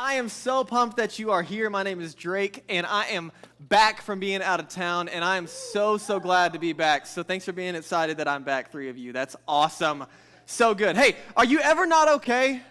I am so pumped that you are here. My name is Drake, and I am back from being out of town, and I am so glad to be back. So thanks for being excited that I'm back, three of you. That's awesome. So good. Hey, are you ever not okay?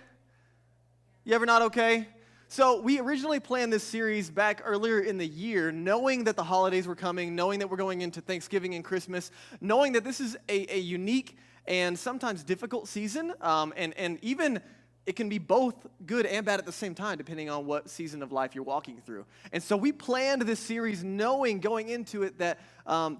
You ever not okay? So we originally planned this series back earlier in the year, knowing that the holidays were coming, knowing that we're going into Thanksgiving and Christmas, knowing that this is a unique and sometimes difficult season, and even it can be both good and bad at the same time, depending on what season of life you're walking through. And so we planned this series knowing going into it that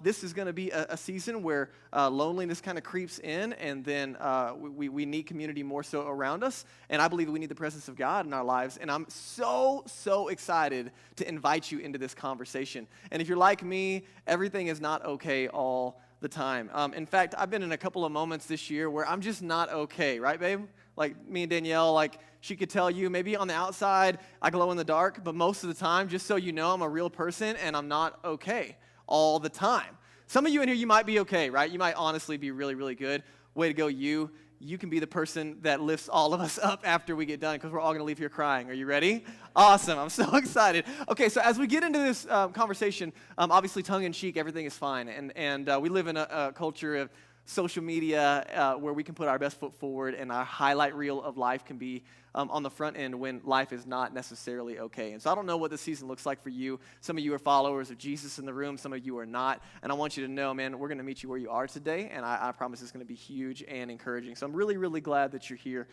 this is going to be a season where loneliness kind of creeps in, and then we need community more so around us. And I believe we need the presence of God in our lives. And I'm so excited to invite you into this conversation. And if you're like me, everything is not okay all the time. In fact, I've been in a couple of moments this year where I'm just not okay, right, babe? Like me and Danielle, like she could tell you, maybe on the outside I glow in the dark, but most of the time, just so you know, I'm a real person and I'm not okay all the time. Some of you in here, you might be okay, right? You might honestly be really good. Way to go, you. You can be the person that lifts all of us up after we get done, because we're all going to leave here crying. Are you ready? Awesome. I'm so excited. Okay, so as we get into this conversation, obviously tongue-in-cheek, everything is fine. And we live in a culture of social media where we can put our best foot forward, and our highlight reel of life can be on the front end when life is not necessarily okay. And so I don't know what this season looks like for you. Some of you are followers of Jesus in the room. Some of you are not. And I want you to know, man, we're going to meet you where you are today, and I promise it's going to be huge and encouraging. So I'm really glad that you're here.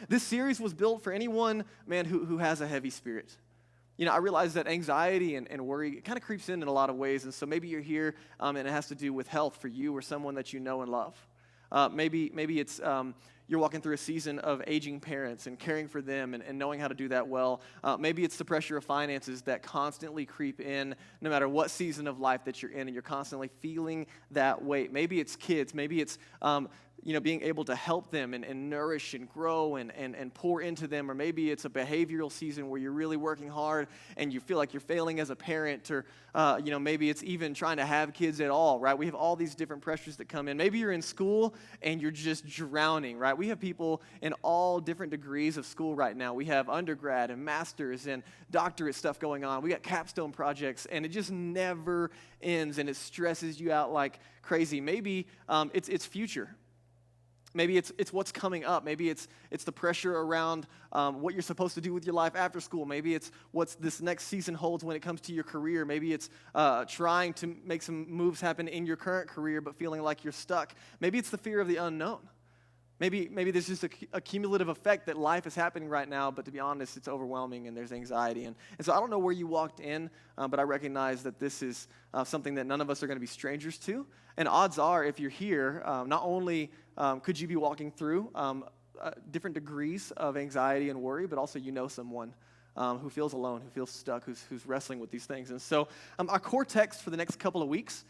This series was built for anyone, man, who has a heavy spirit. You know, I realize that anxiety and worry kind of creeps in a lot of ways, and so maybe you're here and it has to do with health for you or someone that you know and love. Maybe it's you're walking through a season of aging parents and caring for them and knowing how to do that well. Maybe it's the pressure of finances that constantly creep in no matter what season of life that you're in, and you're constantly feeling that weight. Maybe it's kids. Maybe it's being able to help them and nourish and grow and pour into them. Or maybe it's a behavioral season where you're really working hard and you feel like you're failing as a parent. Or, maybe it's even trying to have kids at all, right? We have all these different pressures that come in. Maybe you're in school and you're just drowning, right? We have people in all different degrees of school right now. We have undergrad and master's and doctorate stuff going on. We got capstone projects, and it just never ends, and it stresses you out like crazy. Maybe it's future. Maybe it's what's coming up. Maybe it's the pressure around what you're supposed to do with your life after school. Maybe it's what this next season holds when it comes to your career. Maybe it's trying to make some moves happen in your current career but feeling like you're stuck. Maybe it's the fear of the unknown. Maybe there's just a cumulative effect that life is happening right now, but to be honest, it's overwhelming and there's anxiety. And so I don't know where you walked in, but I recognize that this is something that none of us are going to be strangers to. And odds are, if you're here, not only could you be walking through different degrees of anxiety and worry, but also you know someone who feels alone, who feels stuck, who's wrestling with these things. And so our core text for the next couple of weeks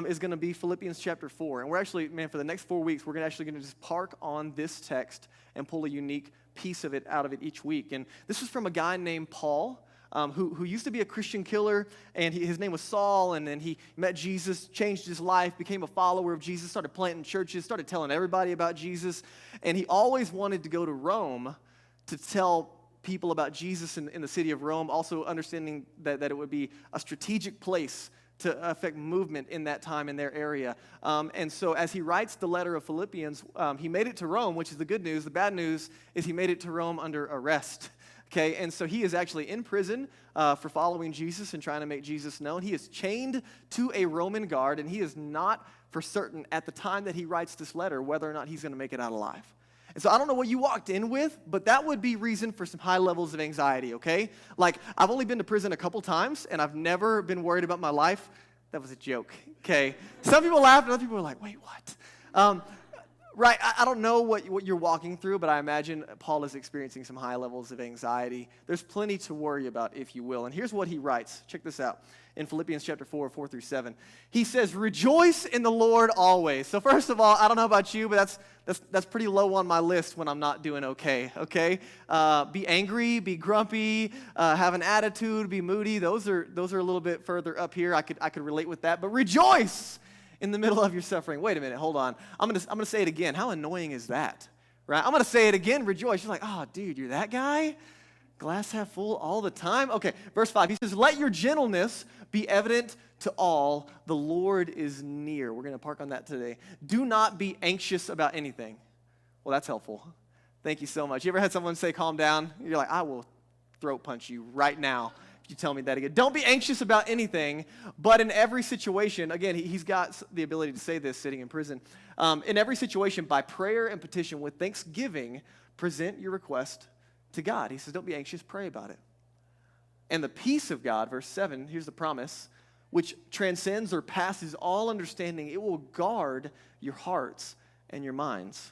is going to be Philippians chapter 4. And we're actually, for the next 4 weeks, we're actually going to just park on this text and pull a unique piece of it out of it each week. And this is from a guy named Paul, who used to be a Christian killer, and his name was Saul, and then he met Jesus, changed his life, became a follower of Jesus, started planting churches, started telling everybody about Jesus, and he always wanted to go to Rome to tell people about Jesus in the city of Rome, also understanding that it would be a strategic place to affect movement in that time in their area. And so as he writes the letter of Philippians, he made it to Rome, which is the good news. The bad news is he made it to Rome under arrest. Okay, and so he is actually in prison for following Jesus and trying to make Jesus known. He is chained to a Roman guard, and he is not for certain at the time that he writes this letter whether or not he's going to make it out alive. And so I don't know what you walked in with, but that would be reason for some high levels of anxiety, okay? Like, I've only been to prison a couple times, and I've never been worried about my life. That was a joke, okay? Some people laughed, and other people were like, wait, what? Right, I don't know what you're walking through, but I imagine Paul is experiencing some high levels of anxiety. There's plenty to worry about, if you will. And here's what he writes. Check this out. In Philippians chapter 4, 4-7. He says, rejoice in the Lord always. So first of all, I don't know about you, but that's pretty low on my list when I'm not doing okay? Be angry, be grumpy, have an attitude, be moody. Those are a little bit further up here. I could relate with that. But rejoice in the middle of your suffering. Wait a minute, hold on. I'm gonna say it again. How annoying is that? Right? I'm gonna say it again, rejoice. You're like, oh, dude, you're that guy? Glass half full all the time? Okay, verse 5, he says, let your gentleness be evident to all. The Lord is near. We're going to park on that today. Do not be anxious about anything. Well, that's helpful. Thank you so much. You ever had someone say, calm down? You're like, I will throat punch you right now if you tell me that again. Don't be anxious about anything, but in every situation, again, he's got the ability to say this sitting in prison. In every situation, by prayer and petition with thanksgiving, present your request to God. He says, don't be anxious, pray about it. And the peace of God, verse 7, here's the promise, which transcends or passes all understanding, it will guard your hearts and your minds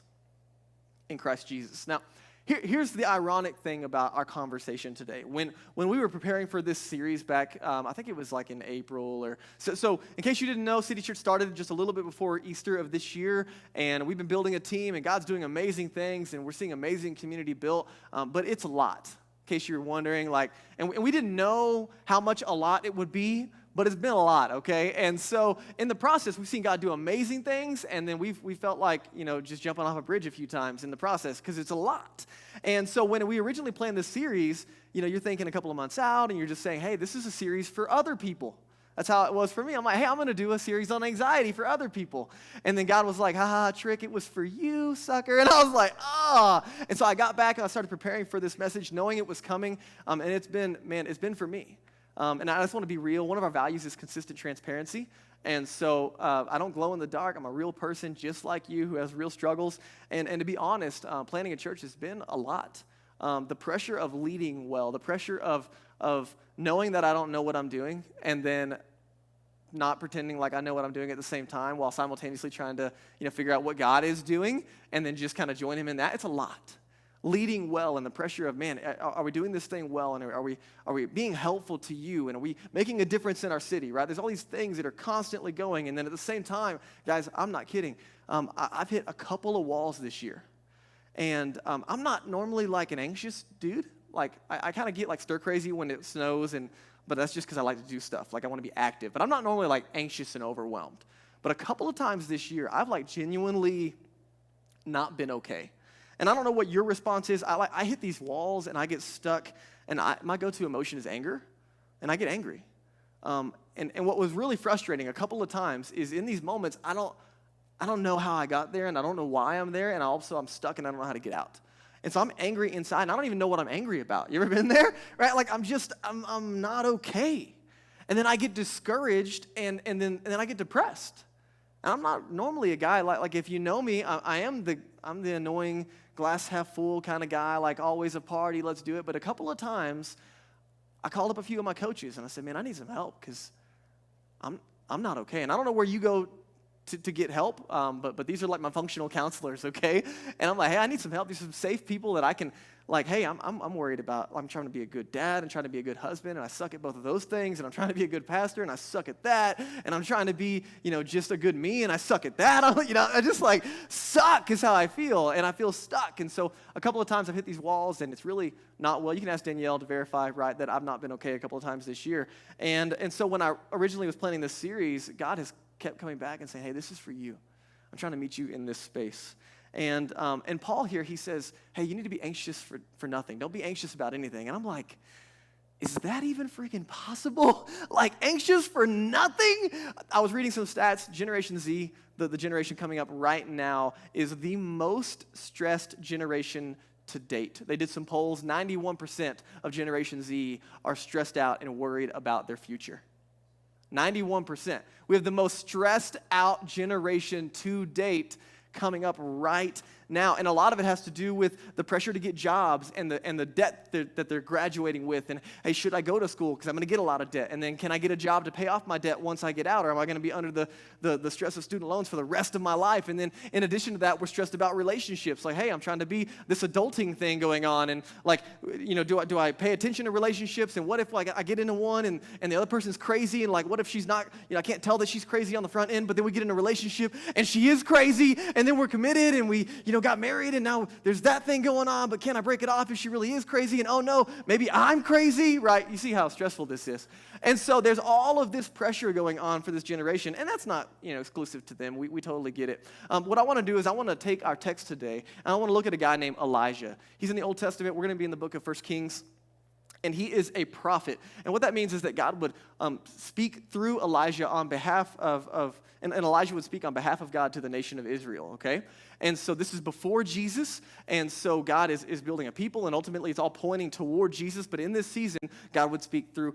in Christ Jesus. Now, here's the ironic thing about our conversation today. When we were preparing for this series back, I think it was like in April or so. In case you didn't know, City Church started just a little bit before Easter of this year, and we've been building a team, and God's doing amazing things, and we're seeing amazing community built. But it's a lot, in case you're wondering. And we didn't know how much a lot it would be. But it's been a lot, okay? And so in the process, we've seen God do amazing things, and then we felt like, just jumping off a bridge a few times in the process because it's a lot. And so when we originally planned this series, you're thinking a couple of months out, and you're just saying, hey, this is a series for other people. That's how it was for me. I'm like, hey, I'm going to do a series on anxiety for other people. And then God was like, haha, trick, it was for you, sucker. And I was like, ah. And so I got back, and I started preparing for this message, knowing it was coming, and it's been for me. And I just want to be real. One of our values is consistent transparency. And so I don't glow in the dark. I'm a real person just like you who has real struggles. And to be honest, planning a church has been a lot. The pressure of leading well, the pressure of knowing that I don't know what I'm doing and then not pretending like I know what I'm doing at the same time while simultaneously trying to figure out what God is doing and then just kind of join him in that. It's a lot. Leading well and the pressure of, man, are we doing this thing well, and are we being helpful to you, and are we making a difference in our city, right? There's all these things that are constantly going, and then at the same time, guys, I'm not kidding. I've hit a couple of walls this year, and I'm not normally like an anxious dude. Like, I kind of get like stir crazy when it snows, but that's just because I like to do stuff. Like, I want to be active, but I'm not normally like anxious and overwhelmed. But a couple of times this year, I've like genuinely not been okay. And I don't know what your response is. I hit these walls and I get stuck, and my go-to emotion is anger, and I get angry. And what was really frustrating a couple of times is in these moments, I don't know how I got there, and I don't know why I'm there, and I'm stuck and I don't know how to get out. And so I'm angry inside, and I don't even know what I'm angry about. You ever been there? Right? Like I'm not okay. And then I get discouraged, and then I get depressed. And I'm not normally a guy like if you know me, I'm the annoying glass half full kind of guy, like always a party, let's do it. But a couple of times, I called up a few of my coaches and I said, man, I need some help because I'm not okay. And I don't know where you go to get help, but these are like my functional counselors, okay? And I'm like, hey, I need some help. These are some safe people that I can, like, hey, I'm worried about, I'm trying to be a good dad and trying to be a good husband, and I suck at both of those things, and I'm trying to be a good pastor, and I suck at that, and I'm trying to be, just a good me, and I suck at that. I just like suck is how I feel, and I feel stuck. And so a couple of times I've hit these walls, and it's really not well. You can ask Danielle to verify, right, that I've not been okay a couple of times this year. And so when I originally was planning this series, God has kept coming back and saying, hey, this is for you. I'm trying to meet you in this space. And Paul here, he says, hey, you need to be anxious for nothing. Don't be anxious about anything. And I'm like, is that even freaking possible? Like, anxious for nothing? I was reading some stats. Generation Z, the generation coming up right now, is the most stressed generation to date. They did some polls. 91% of Generation Z are stressed out and worried about their future. 91%. We have the most stressed out generation to date coming up right now. And a lot of it has to do with the pressure to get jobs and the debt that they're graduating with. And, hey, should I go to school because I'm going to get a lot of debt? And then can I get a job to pay off my debt once I get out? Or am I going to be under the stress of student loans for the rest of my life? And then in addition to that, we're stressed about relationships. Like, hey, I'm trying to be this adulting thing going on. And like, do I pay attention to relationships? And what if like I get into one and the other person's crazy? And like, what if she's not, I can't tell that she's crazy on the front end, but then we get in a relationship and she is crazy, and then we're committed and we, got married, and now there's that thing going on, but can I break it off if she really is crazy? And oh no, maybe I'm crazy, right? You see how stressful this is. And so there's all of this pressure going on for this generation, and that's not, exclusive to them. We totally get it. What I want to do is I want to take our text today, and I want to look at a guy named Elijah. He's in the Old Testament. We're going to be in the book of 1 Kings. And he is a prophet. And what that means is that God would speak through Elijah on behalf and Elijah would speak on behalf of God to the nation of Israel, okay? And so this is before Jesus, and so God is building a people, and ultimately it's all pointing toward Jesus, but in this season, God would speak through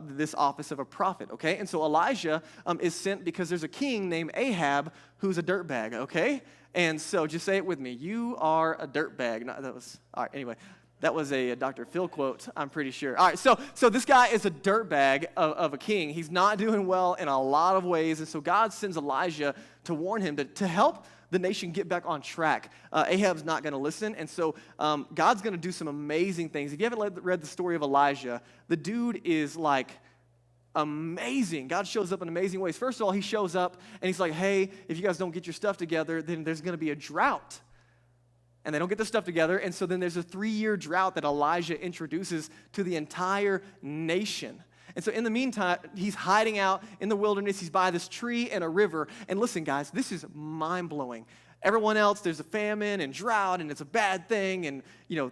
this office of a prophet, okay? And so Elijah is sent because there's a king named Ahab who's a dirtbag, okay? And so just say it with me. You are a dirtbag. No, that was, all right, anyway. That was a Dr. Phil quote, I'm pretty sure. All right, so this guy is a dirtbag of a king. He's not doing well in a lot of ways, and so God sends Elijah to warn him to help the nation get back on track. Ahab's not going to listen, and so God's going to do some amazing things. If you haven't read the story of Elijah, the dude is like amazing. God shows up in amazing ways. First of all, he shows up, and he's like, hey, if you guys don't get your stuff together, then there's going to be a drought. And they don't get the stuff together, and so then there's a 3-year drought that Elijah introduces to the entire nation. And so in the meantime, he's hiding out in the wilderness. He's by this tree and a river. And listen, guys, this is mind-blowing. Everyone else, there's a famine and drought, and it's a bad thing, and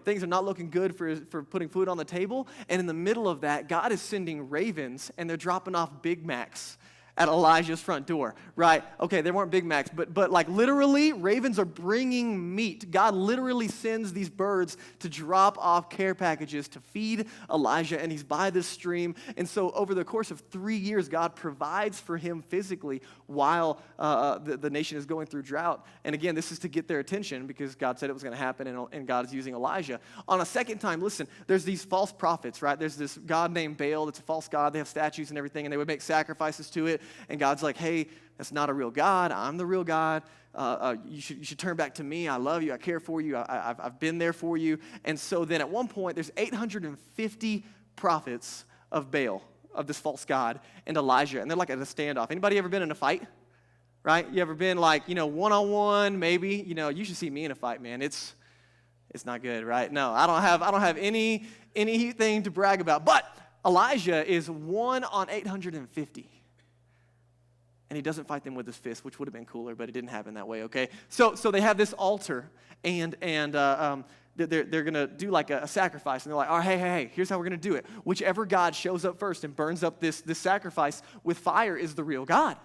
things are not looking good for putting food on the table. And in the middle of that, God is sending ravens, and they're dropping off Big Macs at Elijah's front door, right? Okay, they weren't Big Macs, but like literally, ravens are bringing meat. God literally sends these birds to drop off care packages to feed Elijah, and he's by this stream. And so over the course of 3 years, God provides for him physically while the nation is going through drought. And again, this is to get their attention because God said it was going to happen, and God is using Elijah. On a second time, listen, there's these false prophets, right? There's this god named Baal that's a false god. They have statues and everything, and they would make sacrifices to it. And God's like, hey, that's not a real God. I'm the real God. You should turn back to me. I love you. I care for you. I've been there for you. And so then at one point, there's 850 prophets of Baal, of this false god, and Elijah. And they're like at a standoff. Anybody ever been in a fight? Right? You ever been like, one-on-one, maybe? You should see me in a fight, man. It's not good, right? No, I don't have anything to brag about. But Elijah is 1 on 850. And he doesn't fight them with his fist, which would have been cooler, but it didn't happen that way, okay? So they have this altar, and they're going to do like a sacrifice. And they're like, all right, hey, here's how we're going to do it. Whichever God shows up first and burns up this sacrifice with fire is the real God.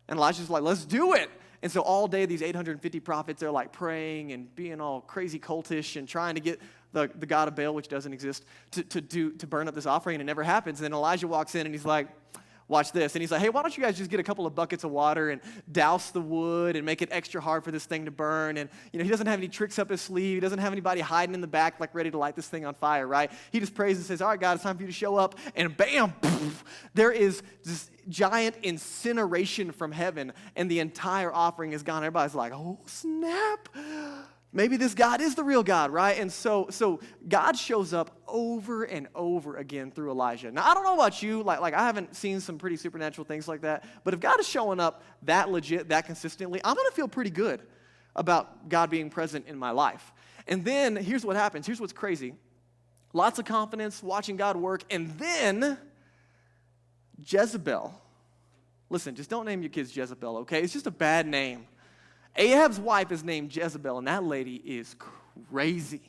And Elijah's like, let's do it. And so all day, these 850 prophets are like praying and being all crazy cultish and trying to get the god of Baal, which doesn't exist, to burn up this offering, and it never happens. And then Elijah walks in, and he's like, watch this. And he's like, hey, why don't you guys just get a couple of buckets of water and douse the wood and make it extra hard for this thing to burn? And, he doesn't have any tricks up his sleeve. He doesn't have anybody hiding in the back, like ready to light this thing on fire, right? He just prays and says, all right, God, it's time for you to show up. And bam, poof, there is this giant incineration from heaven, and the entire offering is gone. Everybody's like, oh, snap. Maybe this God is the real God, right? And so God shows up over and over again through Elijah. Now, I don't know about you, like I haven't seen some pretty supernatural things like that, but if God is showing up that legit, that consistently, I'm going to feel pretty good about God being present in my life. And then here's what happens. Here's what's crazy. Lots of confidence, watching God work, and then Jezebel. Listen, just don't name your kids Jezebel, okay? It's just a bad name. Ahab's wife is named Jezebel, and that lady is crazy.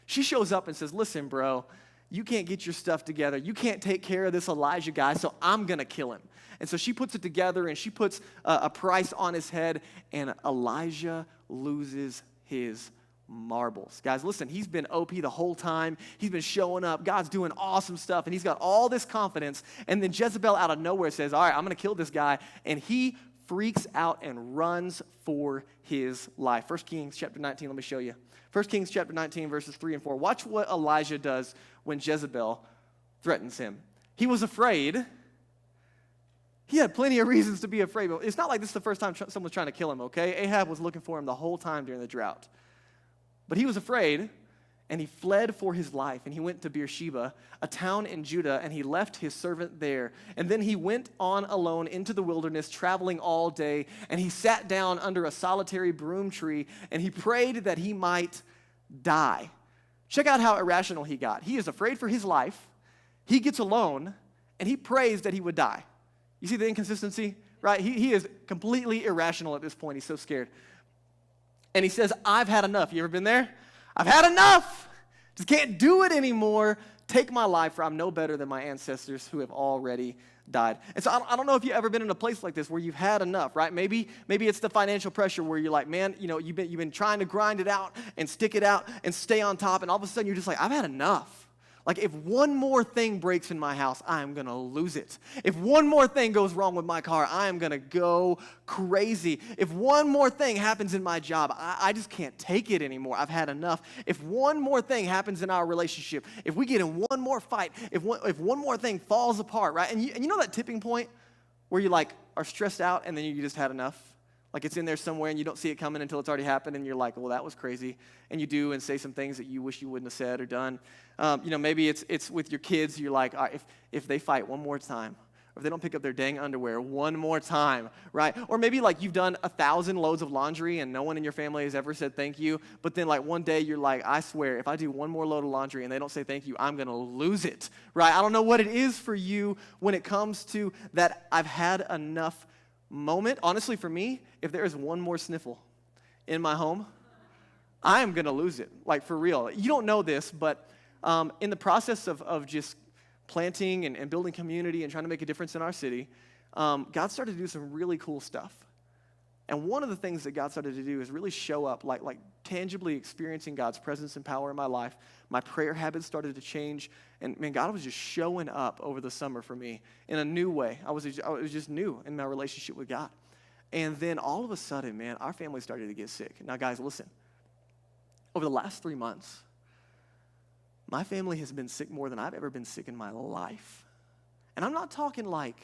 She shows up and says, listen, bro, you can't get your stuff together. You can't take care of this Elijah guy, so I'm going to kill him. And so she puts it together, and she puts a price on his head, and Elijah loses his marbles. Guys, listen, he's been OP the whole time. He's been showing up. God's doing awesome stuff, and he's got all this confidence. And then Jezebel out of nowhere says, all right, I'm going to kill this guy, and he freaks out and runs for his life. 1 Kings chapter 19, let me show you. 1 Kings chapter 19, verses 3 and 4. Watch what Elijah does when Jezebel threatens him. He was afraid. He had plenty of reasons to be afraid. But it's not like this is the first time someone's trying to kill him, okay? Ahab was looking for him the whole time during the drought. But he was afraid, and he fled for his life, and he went to Beersheba, a town in Judah, and he left his servant there. And then he went on alone into the wilderness, traveling all day, and he sat down under a solitary broom tree, and he prayed that he might die. Check out how irrational he got. He is afraid for his life, he gets alone, and he prays that he would die. You see the inconsistency, right? He is completely irrational at this point. He's so scared. And he says, I've had enough. You ever been there? I've had enough. Just can't do it anymore. take my life, for I'm no better than my ancestors who have already died. And so I don't know if you've ever been in a place like this where you've had enough, right? Maybe it's the financial pressure where you're like, man, you've been trying to grind it out and stick it out and stay on top, and all of a sudden you're just like, I've had enough. Like, if one more thing breaks in my house, I am going to lose it. If one more thing goes wrong with my car, I am going to go crazy. If one more thing happens in my job, I just can't take it anymore. I've had enough. If one more thing happens in our relationship, if we get in one more fight, if one more thing falls apart, right? And you know that tipping point where you like are stressed out and then you just had enough? Like, it's in there somewhere and you don't see it coming until it's already happened, and you're like, well, that was crazy. And you do and say some things that you wish you wouldn't have said or done. Maybe it's with your kids. You're like, all right, if they fight one more time, or if they don't pick up their dang underwear one more time, right? Or maybe like you've done 1,000 loads of laundry and no one in your family has ever said thank you. But then like one day you're like, I swear, if I do one more load of laundry and they don't say thank you, I'm going to lose it, right? I don't know what it is for you when it comes to that I've had enough moment. Honestly, for me, if there is one more sniffle in my home, I am going to lose it, like for real. You don't know this, but in the process of just planting and building community and trying to make a difference in our city, God started to do some really cool stuff. And one of the things that God started to do is really show up, like tangibly experiencing God's presence and power in my life. My prayer habits started to change, and man, God was just showing up over the summer for me in a new way. I was just new in my relationship with God. And then all of a sudden, man, our family started to get sick. Now, guys, listen. Over the last 3 months, my family has been sick more than I've ever been sick in my life. And I'm not talking like,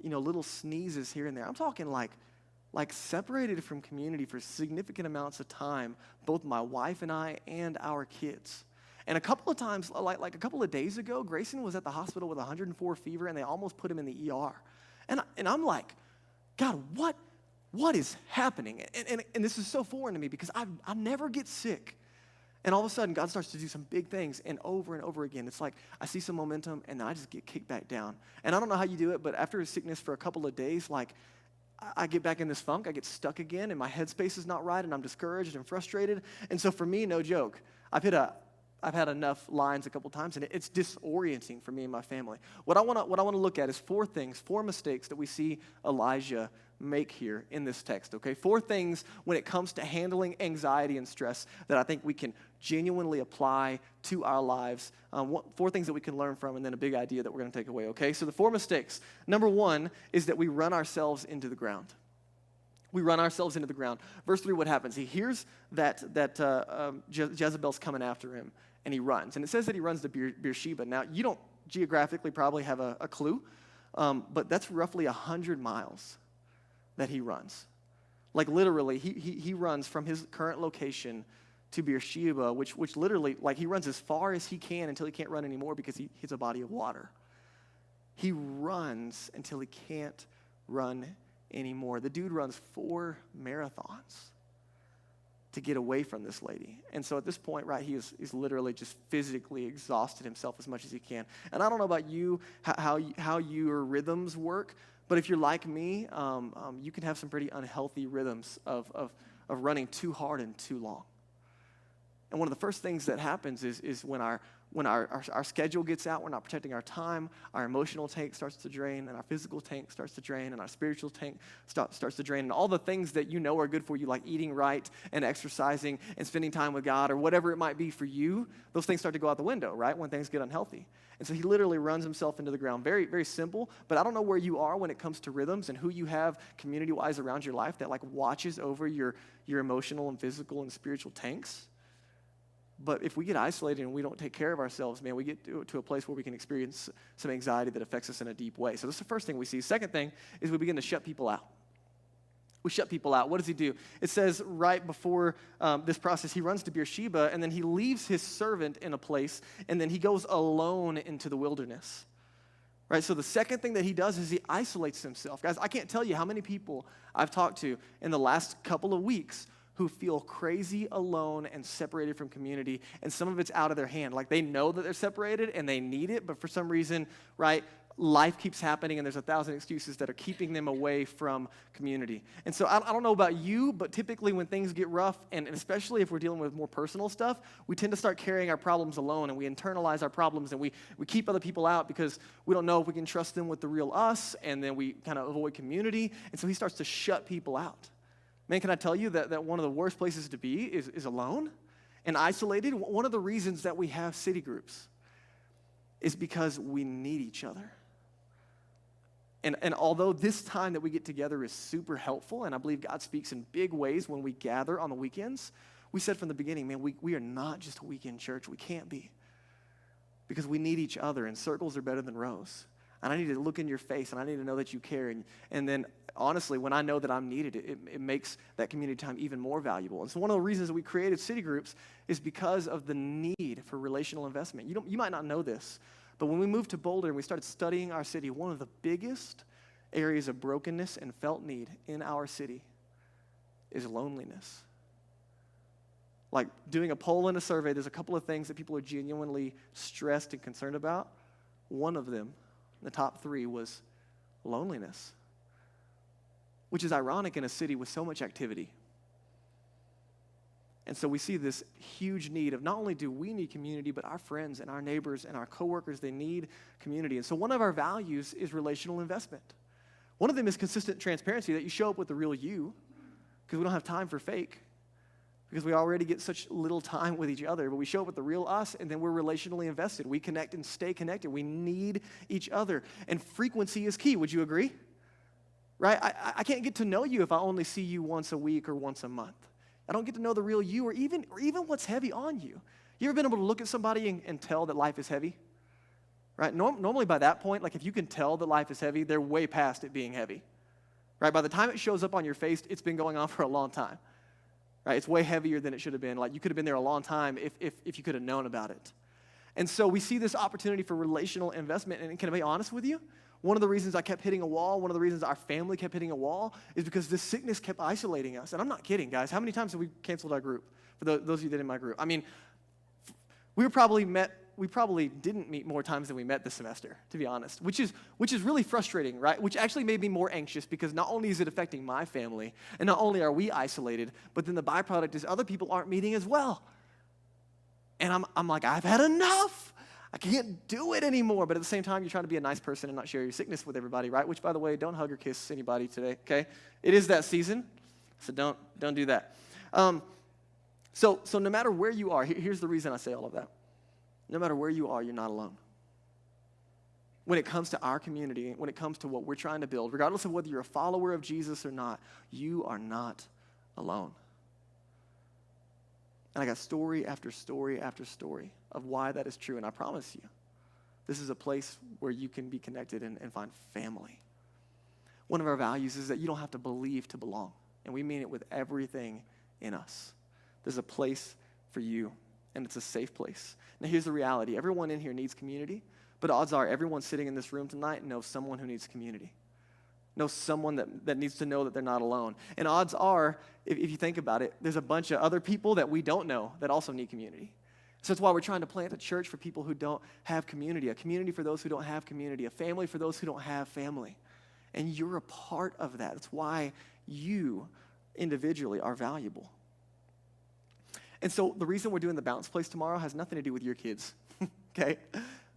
little sneezes here and there. I'm talking like separated from community for significant amounts of time, both my wife and I and our kids. And a couple of times, like a couple of days ago, Grayson was at the hospital with 104 fever, and they almost put him in the ER. And I'm like, God, what is happening? And this is so foreign to me because I never get sick. And all of a sudden, God starts to do some big things, and over again, it's like I see some momentum, and then I just get kicked back down. And I don't know how you do it, but after a sickness for a couple of days, like I get back in this funk, I get stuck again, and my headspace is not right, and I'm discouraged and frustrated. And so for me, no joke, I've had enough lines a couple times, and it's disorienting for me and my family. What I want to look at is 4 mistakes that we see Elijah make here in this text, okay? 4 things when it comes to handling anxiety and stress that I think we can genuinely apply to our lives. 4 things that we can learn from, and then a big idea that we're going to take away, okay? So the 4 mistakes. Number 1 is that we run ourselves into the ground. We run ourselves into the ground. Verse 3, what happens? He hears that Jezebel's coming after him, and he runs. And it says that he runs to Beersheba. Now, you don't geographically probably have a clue, but that's roughly 100 miles that he runs. Like literally, he runs from his current location to Beersheba, which literally, like he runs as far as he can until he can't run anymore because he hits a body of water. He runs until he can't run anymore. The dude runs 4 marathons to get away from this lady. And so at this point, right, he's literally just physically exhausted himself as much as he can. And I don't know about you, how your rhythms work, but if you're like me, you can have some pretty unhealthy rhythms of running too hard and too long. And one of the first things that happens is when our schedule gets out, we're not protecting our time, our emotional tank starts to drain, and our physical tank starts to drain, and our spiritual tank starts to drain. And all the things that you know are good for you, like eating right and exercising and spending time with God or whatever it might be for you, those things start to go out the window, right, when things get unhealthy. And so he literally runs himself into the ground. Very, very simple, but I don't know where you are when it comes to rhythms and who you have community-wise around your life that like watches over your emotional and physical and spiritual tanks. But if we get isolated and we don't take care of ourselves, man, we get to a place where we can experience some anxiety that affects us in a deep way. So that's the first thing we see. Second thing is we begin to shut people out. We shut people out. What does he do? It says right before this process, he runs to Beersheba, and then he leaves his servant in a place, and then he goes alone into the wilderness. Right? So the second thing that he does is he isolates himself. Guys, I can't tell you how many people I've talked to in the last couple of weeks who feel crazy, alone, and separated from community, and some of it's out of their hand. Like they know that they're separated and they need it, but for some reason, right, life keeps happening and there's 1,000 excuses that are keeping them away from community. And so I don't know about you, but typically when things get rough, and especially if we're dealing with more personal stuff, we tend to start carrying our problems alone, and we internalize our problems, and we keep other people out because we don't know if we can trust them with the real us, and then we kind of avoid community, and so he starts to shut people out. Man, can I tell you that one of the worst places to be is alone and isolated? One of the reasons that we have city groups is because we need each other. And although this time that we get together is super helpful, and I believe God speaks in big ways when we gather on the weekends, we said from the beginning, man, we are not just a weekend church. We can't be. Because we need each other, and circles are better than rows. And I need to look in your face, and I need to know that you care. And then, honestly, when I know that I'm needed, it makes that community time even more valuable. And so one of the reasons that we created city groups is because of the need for relational investment. You might not know this, but when we moved to Boulder and we started studying our city, one of the biggest areas of brokenness and felt need in our city is loneliness. Like doing a poll and a survey, there's a couple of things that people are genuinely stressed and concerned about. One of them, the top 3, was loneliness, which is ironic in a city with so much activity. And so we see this huge need of not only do we need community, but our friends and our neighbors and our coworkers, they need community. And so one of our values is relational investment. One of them is consistent transparency, that you show up with the real you, because we don't have time for fake, because we already get such little time with each other, but we show up with the real us, and then we're relationally invested. We connect and stay connected. We need each other. And frequency is key. Would you agree? Right? I can't get to know you if I only see you once a week or once a month. I don't get to know the real you or even what's heavy on you. You ever been able to look at somebody and tell that life is heavy? Right? Normally by that point, like if you can tell that life is heavy, they're way past it being heavy. Right? By the time it shows up on your face, it's been going on for a long time. Right? It's way heavier than it should have been. Like you could have been there a long time if you could have known about it. And so we see this opportunity for relational investment. And can I be honest with you? One of the reasons I kept hitting a wall, one of the reasons our family kept hitting a wall is because this sickness kept isolating us. And I'm not kidding, guys. How many times have we canceled our group? For those of you that are in my group. I mean, we probably didn't meet more times than we met this semester, to be honest, which is really frustrating, right? Which actually made me more anxious because not only is it affecting my family, and not only are we isolated, but then the byproduct is other people aren't meeting as well. And I'm like, I've had enough. I can't do it anymore. But at the same time, you're trying to be a nice person and not share your sickness with everybody, right? Which, by the way, don't hug or kiss anybody today, okay? It is that season, so don't do that. So no matter where you are, here's the reason I say all of that. No matter where you are, you're not alone. When it comes to our community, when it comes to what we're trying to build, regardless of whether you're a follower of Jesus or not, you are not alone. And I got story after story after story of why that is true. And I promise you, this is a place where you can be connected and find family. One of our values is that you don't have to believe to belong. And we mean it with everything in us. There's a place for you, and it's a safe place. Now, here's the reality. Everyone in here needs community, but odds are everyone sitting in this room tonight knows someone who needs community. Knows someone that needs to know that they're not alone. And odds are, if you think about it, there's a bunch of other people that we don't know that also need community. So that's why we're trying to plant a church for people who don't have community, a community for those who don't have community, a family for those who don't have family. And you're a part of that. That's why you individually are valuable. And so the reason we're doing the Bounce Place tomorrow has nothing to do with your kids, okay?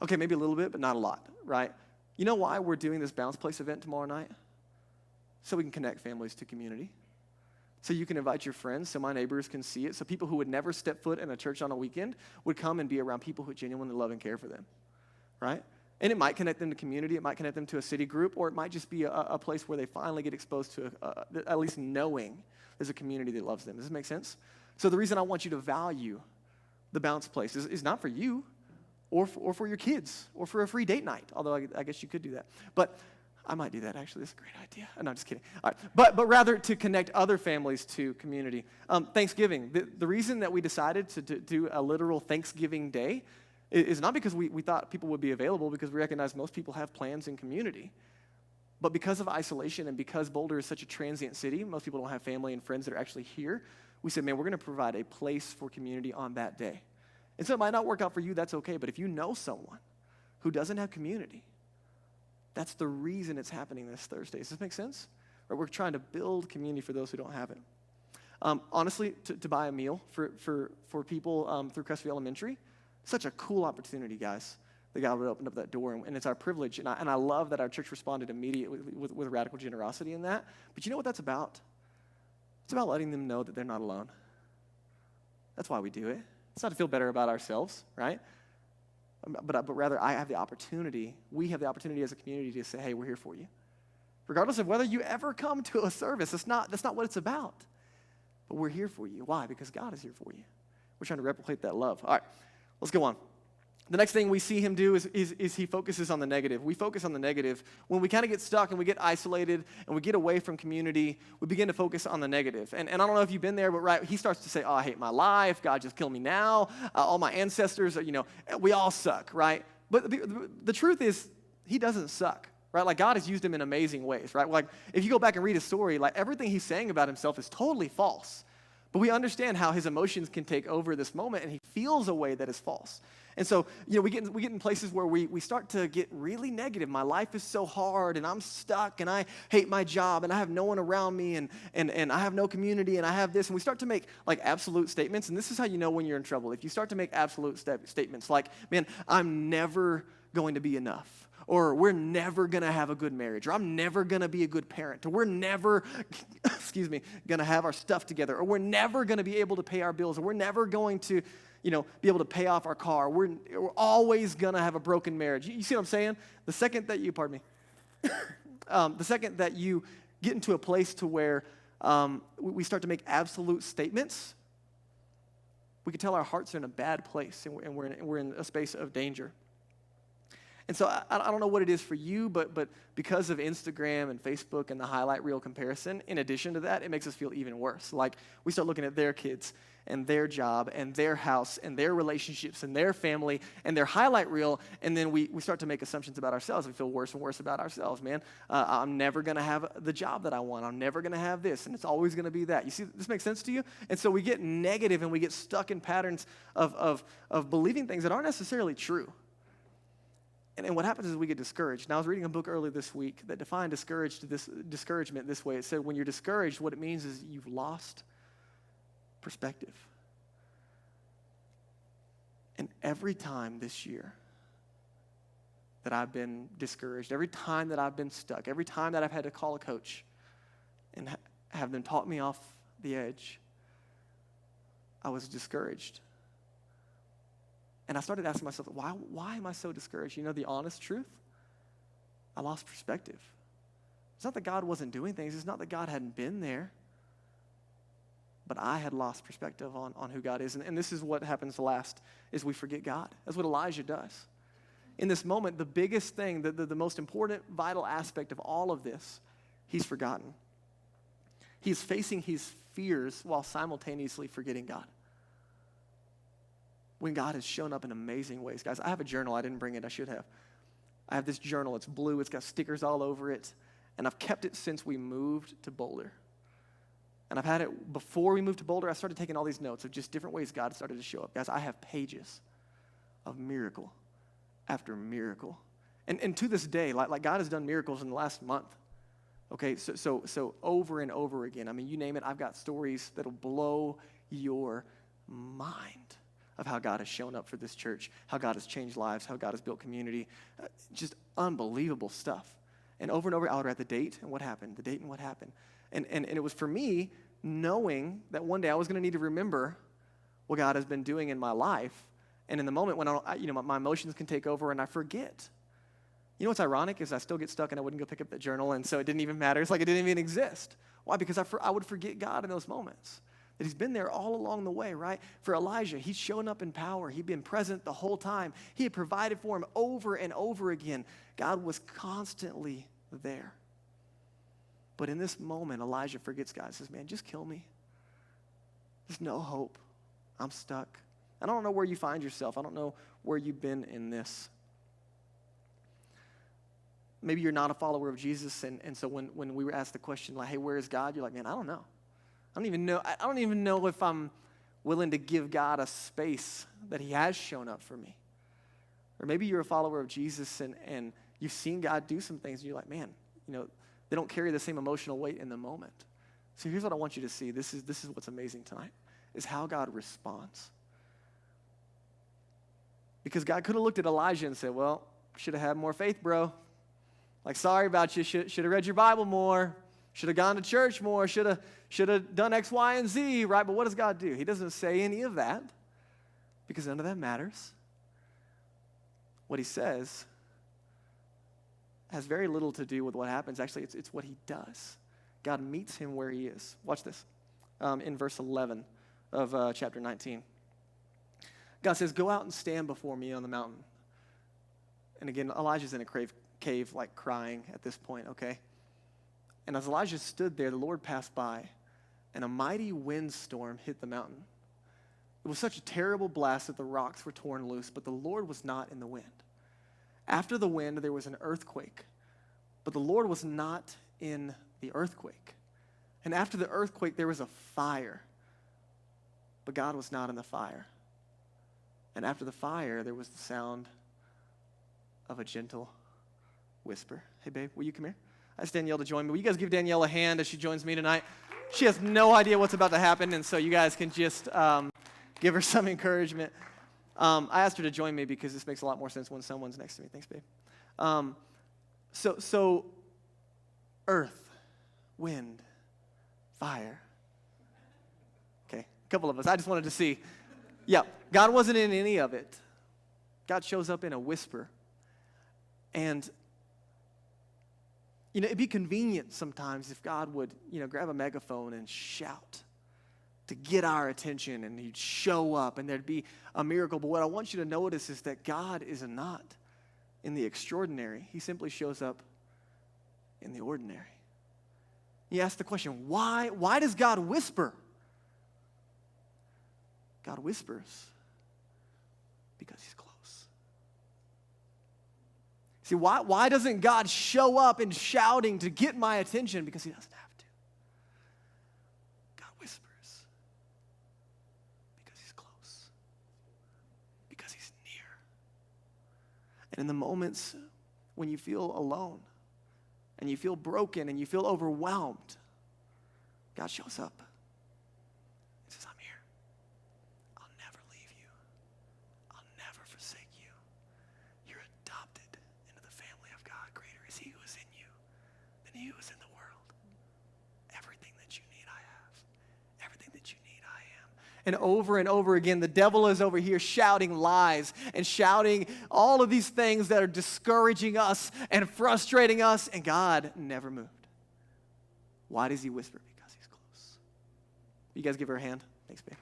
Okay, maybe a little bit, but not a lot, right? You know why we're doing this Bounce Place event tomorrow night? So we can connect families to community. So you can invite your friends so my neighbors can see it. So people who would never step foot in a church on a weekend would come and be around people who genuinely love and care for them, right? And it might connect them to community. It might connect them to a city group, or it might just be a place where they finally get exposed to at least knowing there's a community that loves them. Does this make sense? So the reason I want you to value the Bounce Place is not for you or for your kids or for a free date night, although I guess you could do that. But I might do that, actually. That's a great idea. No, I'm just kidding. All right. But rather to connect other families to community. Thanksgiving. The reason that we decided to do a literal Thanksgiving Day is not because we thought people would be available, because we recognize most people have plans in community. But because of isolation and because Boulder is such a transient city, most people don't have family and friends that are actually here, we said, man, we're going to provide a place for community on that day. And so it might not work out for you, that's okay. But if you know someone who doesn't have community, That's the reason it's happening this Thursday. Does this make sense? Right, we're trying to build community for those who don't have it. Honestly, to buy a meal for people through Crestview Elementary, such a cool opportunity, guys, that God would open up that door, and it's our privilege. And I love that our church responded immediately with radical generosity in that. But you know what that's about? It's about letting them know that they're not alone. That's why we do it. It's not to feel better about ourselves, right? But rather, we have the opportunity as a community to say, hey, we're here for you. Regardless of whether you ever come to a service, that's not what it's about. But we're here for you. Why? Because God is here for you. We're trying to replicate that love. All right, let's go on. The next thing we see him do is he focuses on the negative. We focus on the negative. When we kind of get stuck and we get isolated and we get away from community, we begin to focus on the negative. And I don't know if you've been there, but right, he starts to say, oh, I hate my life. God, just kill me now. All my ancestors, we all suck, right? But the truth is, he doesn't suck, right? Like, God has used him in amazing ways, right? Like, if you go back and read his story, like, everything he's saying about himself is totally false. But we understand how his emotions can take over this moment, and he feels a way that is false. And so, we get in places where we start to get really negative. My life is so hard, and I'm stuck, and I hate my job, and I have no one around me, and I have no community, and I have this. And we start to make, like, absolute statements, and this is how you know when you're in trouble. If you start to make absolute statements like, man, I'm never going to be enough. Or we're never going to have a good marriage, or I'm never going to be a good parent, or we're never, going to have our stuff together, or we're never going to be able to pay our bills, or we're never going to, be able to pay off our car. We're always going to have a broken marriage. You see what I'm saying? The second that you get into a place to where we start to make absolute statements, we can tell our hearts are in a bad place, and we're in a space of danger. And so I don't know what it is for you, but because of Instagram and Facebook and the highlight reel comparison, in addition to that, it makes us feel even worse. Like, we start looking at their kids and their job and their house and their relationships and their family and their highlight reel, and then we start to make assumptions about ourselves. We feel worse and worse about ourselves, man. I'm never going to have the job that I want. I'm never going to have this, and it's always going to be that. You see, this makes sense to you? And so we get negative, and we get stuck in patterns of believing things that aren't necessarily true. And what happens is we get discouraged. Now, I was reading a book earlier this week that defined discouragement this way. It said when you're discouraged, what it means is you've lost perspective. And every time this year that I've been discouraged, every time that I've been stuck, every time that I've had to call a coach and have them talk me off the edge, I was discouraged. And I started asking myself, why am I so discouraged? You know, the honest truth? I lost perspective. It's not that God wasn't doing things. It's not that God hadn't been there. But I had lost perspective on who God is. And this is what happens last, is we forget God. That's what Elijah does. In this moment, the biggest thing, the most important, vital aspect of all of this, he's forgotten. He's facing his fears while simultaneously forgetting God. When God has shown up in amazing ways. Guys, I have a journal. I didn't bring it. I should have. I have this journal. It's blue. It's got stickers all over it. And I've kept it since we moved to Boulder. And I've had it before we moved to Boulder. I started taking all these notes of just different ways God started to show up. Guys, I have pages of miracle after miracle. And to this day, like God has done miracles in the last month. Okay, so over and over again. I mean, you name it, I've got stories that'll blow your mind of how God has shown up for this church, how God has changed lives, how God has built community. Just unbelievable stuff. And over, I would write the date and what happened, the date and what happened. And it was for me knowing that one day I was going to need to remember what God has been doing in my life. And in the moment when my emotions can take over and I forget. You know what's ironic is I still get stuck and I wouldn't go pick up the journal, and so it didn't even matter. It's like it didn't even exist. Why? Because I would forget God in those moments. That he's been there all along the way, right? For Elijah, he's shown up in power. He'd been present the whole time. He had provided for him over and over again. God was constantly there. But in this moment, Elijah forgets God. Says, man, just kill me. There's no hope. I'm stuck. I don't know where you find yourself. I don't know where you've been in this. Maybe you're not a follower of Jesus, and so when we were asked the question, like, hey, where is God? You're like, man, I don't know. I don't even know if I'm willing to give God a space that he has shown up for me. Or maybe you're a follower of Jesus and you've seen God do some things, and you're like, man, they don't carry the same emotional weight in the moment. So here's what I want you to see. This is what's amazing tonight, is how God responds. Because God could have looked at Elijah and said, well, should have had more faith, bro. Like, sorry about you. Should have read your Bible more. Should have gone to church more. Should have done X, Y, and Z, right? But what does God do? He doesn't say any of that because none of that matters. What he says has very little to do with what happens. Actually, it's what he does. God meets him where he is. Watch this. In verse 11 of chapter 19. God says, go out and stand before me on the mountain. And again, Elijah's in a cave, like crying at this point, okay? And as Elijah stood there, the Lord passed by, and a mighty windstorm hit the mountain. It was such a terrible blast that the rocks were torn loose, but the Lord was not in the wind. After the wind, there was an earthquake, but the Lord was not in the earthquake. And after the earthquake, there was a fire, but God was not in the fire. And after the fire, there was the sound of a gentle whisper. Hey, babe, will you come here? I asked Danielle to join me. Will you guys give Danielle a hand as she joins me tonight? She has no idea what's about to happen, and so you guys can just give her some encouragement. I asked her to join me because this makes a lot more sense when someone's next to me. Thanks, babe. So earth, wind, fire. Okay, a couple of us. I just wanted to see. Yeah, God wasn't in any of it. God shows up in a whisper. And, it'd be convenient sometimes if God would, grab a megaphone and shout to get our attention, and he'd show up, and there'd be a miracle. But what I want you to notice is that God is not in the extraordinary. He simply shows up in the ordinary. You ask the question, why? Why does God whisper? God whispers because he's close. See, why doesn't God show up in shouting to get my attention? Because he doesn't have to. God whispers because he's close, because he's near. And in the moments when you feel alone and you feel broken and you feel overwhelmed, God shows up. He says, I'm here. I'll never leave you. I'll never forsake you. You're adopted into the family of God. Greater is he who is in you than he who is in the world. Everything that you need, I have. Everything that you need, I am. And over again, the devil is over here shouting lies and shouting all of these things that are discouraging us and frustrating us, and God never moved. Why does he whisper? Because he's close. You guys give her a hand? Thanks, babe.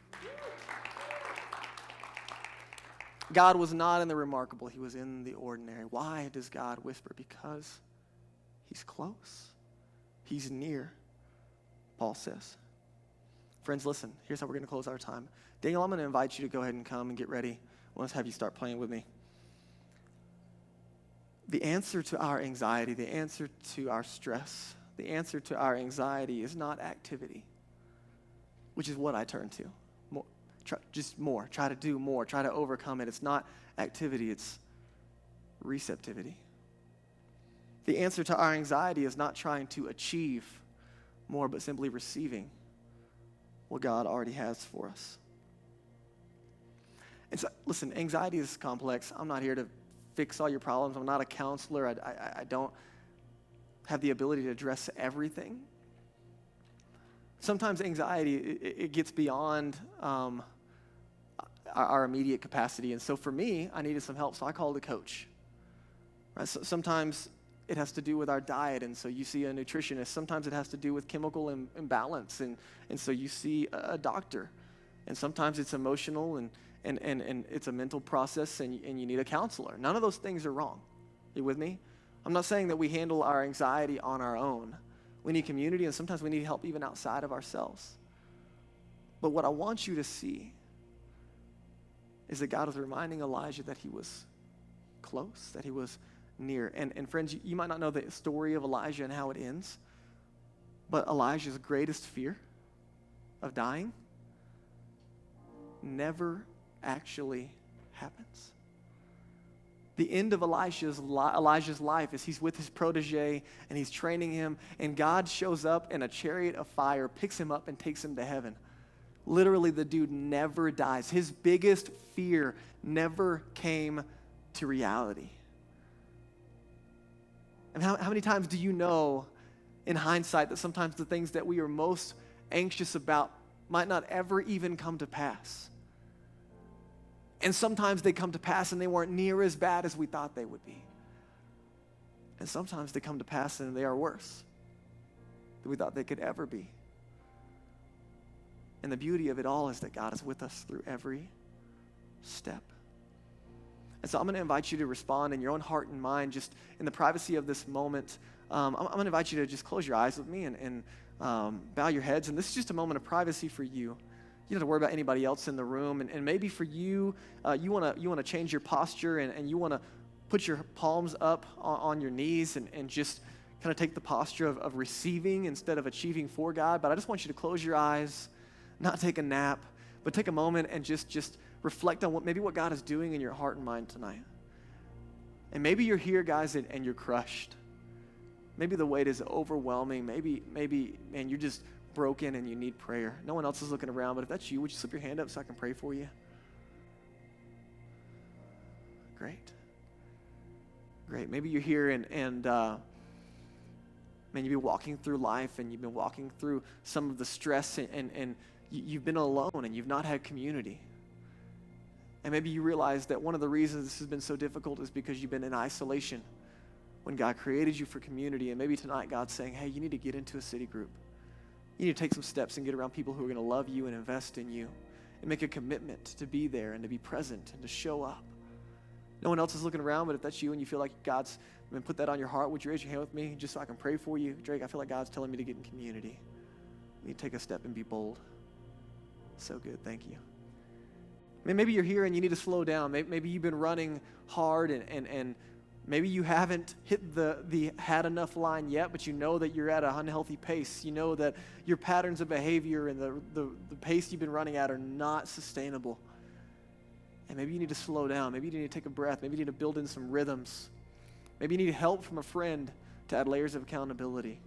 God was not in the remarkable. He was in the ordinary. Why does God whisper? Because he's close. He's near, Paul says. Friends, listen. Here's how we're going to close our time. Daniel, I'm going to invite you to go ahead and come and get ready. I want to have you start playing with me. The answer to our anxiety, the answer to our stress, the answer to our anxiety is not activity, which is what I turn to. More. Try to do more. Try to overcome it. It's not activity. It's receptivity. The answer to our anxiety is not trying to achieve more, but simply receiving what God already has for us. And so, listen, anxiety is complex. I'm not here to fix all your problems. I'm not a counselor. I don't have the ability to address everything. Sometimes anxiety, it gets beyond our immediate capacity. And so for me, I needed some help, so I called a coach. Right? So sometimes it has to do with our diet, and so you see a nutritionist. Sometimes it has to do with chemical imbalance, and so you see a doctor. And sometimes it's emotional, and it's a mental process, and you need a counselor. None of those things are wrong. You with me? I'm not saying that we handle our anxiety on our own. We need community, and sometimes we need help even outside of ourselves. But what I want you to see is that God was reminding Elijah that he was close, that he was near. And friends, you might not know the story of Elijah and how it ends, but Elijah's greatest fear of dying never actually happens. The end of Elijah's life is he's with his protege and he's training him, and God shows up in a chariot of fire, picks him up and takes him to heaven. Literally, the dude never dies. His biggest fear never came to reality. And how many times do you know in hindsight that sometimes the things that we are most anxious about might not ever even come to pass? And sometimes they come to pass and they weren't near as bad as we thought they would be. And sometimes they come to pass and they are worse than we thought they could ever be. And the beauty of it all is that God is with us through every step. And so I'm going to invite you to respond in your own heart and mind, just in the privacy of this moment. I'm going to invite you to just close your eyes with me and bow your heads. And this is just a moment of privacy for you. You don't have to worry about anybody else in the room. And maybe for you, you want to change your posture and you want to put your palms up on your knees and just kind of take the posture of receiving instead of achieving for God. But I just want you to close your eyes, not take a nap, but take a moment and just reflect on what God is doing in your heart and mind tonight. And maybe you're here, guys, and you're crushed. Maybe the weight is overwhelming. Maybe, man, you're just broken and you need prayer. No one else is looking around, but if that's you, would you slip your hand up so I can pray for you? Great. Maybe you're here and man, you've been walking through life and you've been walking through some of the stress and you've been alone and you've not had community. And maybe you realize that one of the reasons this has been so difficult is because you've been in isolation when God created you for community. And maybe tonight God's saying, hey, you need to get into a city group. You need to take some steps and get around people who are going to love you and invest in you and make a commitment to be there and to be present and to show up. No one else is looking around, but if that's you and you feel like God's put that on your heart, would you raise your hand with me just so I can pray for you? Drake, I feel like God's telling me to get in community. You need to take a step and be bold. So good, thank you. Maybe you're here and you need to slow down. Maybe you've been running hard and maybe you haven't hit the had enough line yet, but you know that you're at an unhealthy pace. You know that your patterns of behavior and the pace you've been running at are not sustainable. And maybe you need to slow down. Maybe you need to take a breath. Maybe you need to build in some rhythms. Maybe you need help from a friend to add layers of accountability.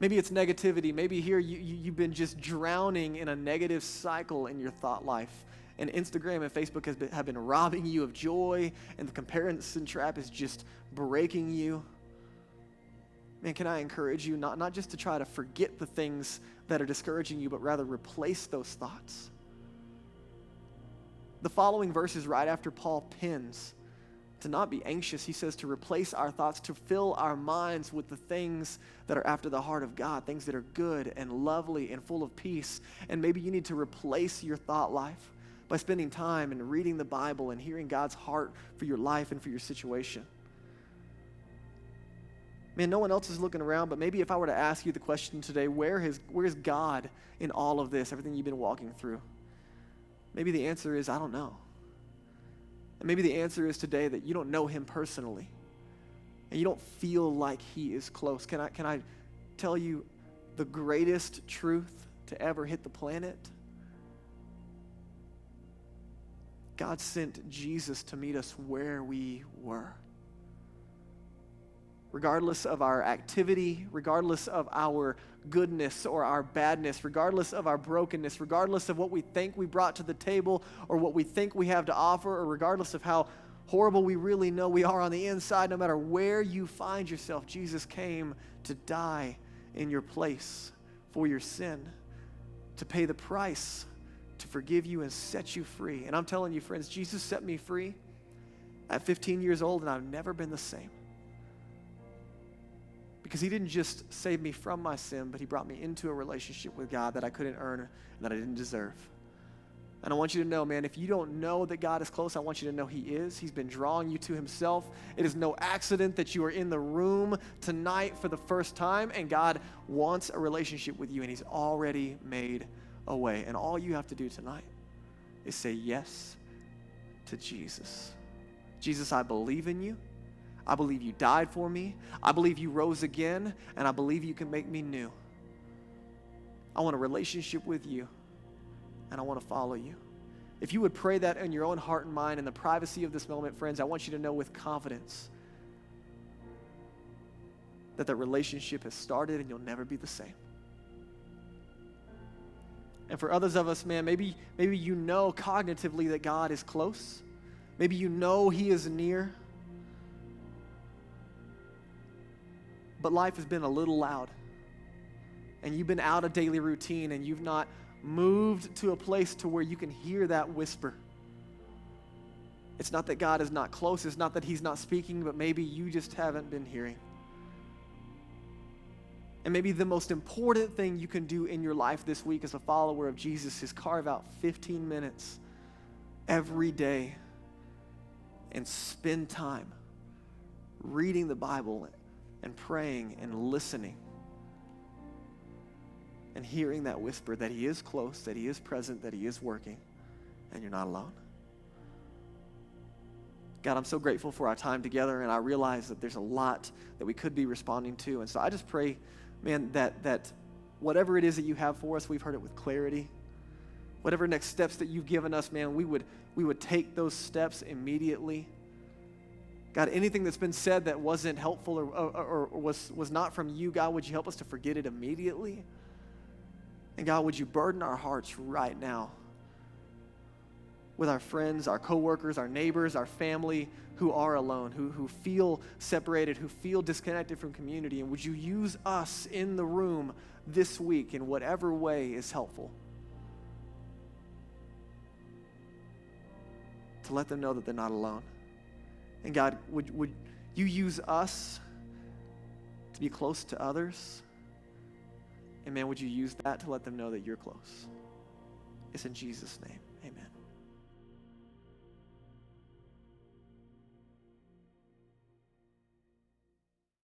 Maybe it's negativity. Maybe here you've been just drowning in a negative cycle in your thought life. And Instagram and Facebook have been robbing you of joy, and the comparison trap is just breaking you. Man, can I encourage you not just to try to forget the things that are discouraging you, but rather replace those thoughts. The following verses right after Paul pins to not be anxious. He says to replace our thoughts, to fill our minds with the things that are after the heart of God, things that are good and lovely and full of peace. And maybe you need to replace your thought life by spending time and reading the Bible and hearing God's heart for your life and for your situation. Man, no one else is looking around, but maybe if I were to ask you the question today, where is God in all of this, everything you've been walking through? Maybe the answer is, I don't know. And maybe the answer is today that you don't know him personally and you don't feel like he is close. Can I tell you the greatest truth to ever hit the planet? God sent Jesus to meet us where we were. Regardless of our activity, regardless of our goodness or our badness, regardless of our brokenness, regardless of what we think we brought to the table or what we think we have to offer, or regardless of how horrible we really know we are on the inside, no matter where you find yourself, Jesus came to die in your place for your sin, to pay the price, to forgive you and set you free. And I'm telling you, friends, Jesus set me free at 15 years old, and I've never been the same. Because he didn't just save me from my sin, but he brought me into a relationship with God that I couldn't earn and that I didn't deserve. And I want you to know, man, if you don't know that God is close, I want you to know he is. He's been drawing you to himself. It is no accident that you are in the room tonight for the first time, and God wants a relationship with you, and he's already made a way. And all you have to do tonight is say yes to Jesus. Jesus, I believe in you. I believe you died for me. I believe you rose again, and I believe you can make me new. I want a relationship with you, and I want to follow you. If you would pray that in your own heart and mind in the privacy of this moment, friends, I want you to know with confidence that the relationship has started and you'll never be the same. And for others of us, man, maybe you know cognitively that God is close. Maybe you know he is near. But life has been a little loud. And you've been out of daily routine and you've not moved to a place to where you can hear that whisper. It's not that God is not close. It's not that he's not speaking, but maybe you just haven't been hearing. And maybe the most important thing you can do in your life this week as a follower of Jesus is carve out 15 minutes every day and spend time reading the Bible and praying and listening and hearing that whisper that he is close, that he is present, that he is working, and you're not alone. God, I'm so grateful for our time together, and I realize that there's a lot that we could be responding to. And so I just pray, man, that whatever it is that you have for us, we've heard it with clarity. Whatever next steps that you've given us, man, we would take those steps immediately. God, anything that's been said that wasn't helpful or was not from you, God, would you help us to forget it immediately? And God, would you burden our hearts right now with our friends, our coworkers, our neighbors, our family who are alone, who feel separated, who feel disconnected from community. And would you use us in the room this week in whatever way is helpful to let them know that they're not alone. And God, would you use us to be close to others? And man, would you use that to let them know that you're close? It's in Jesus' name, amen.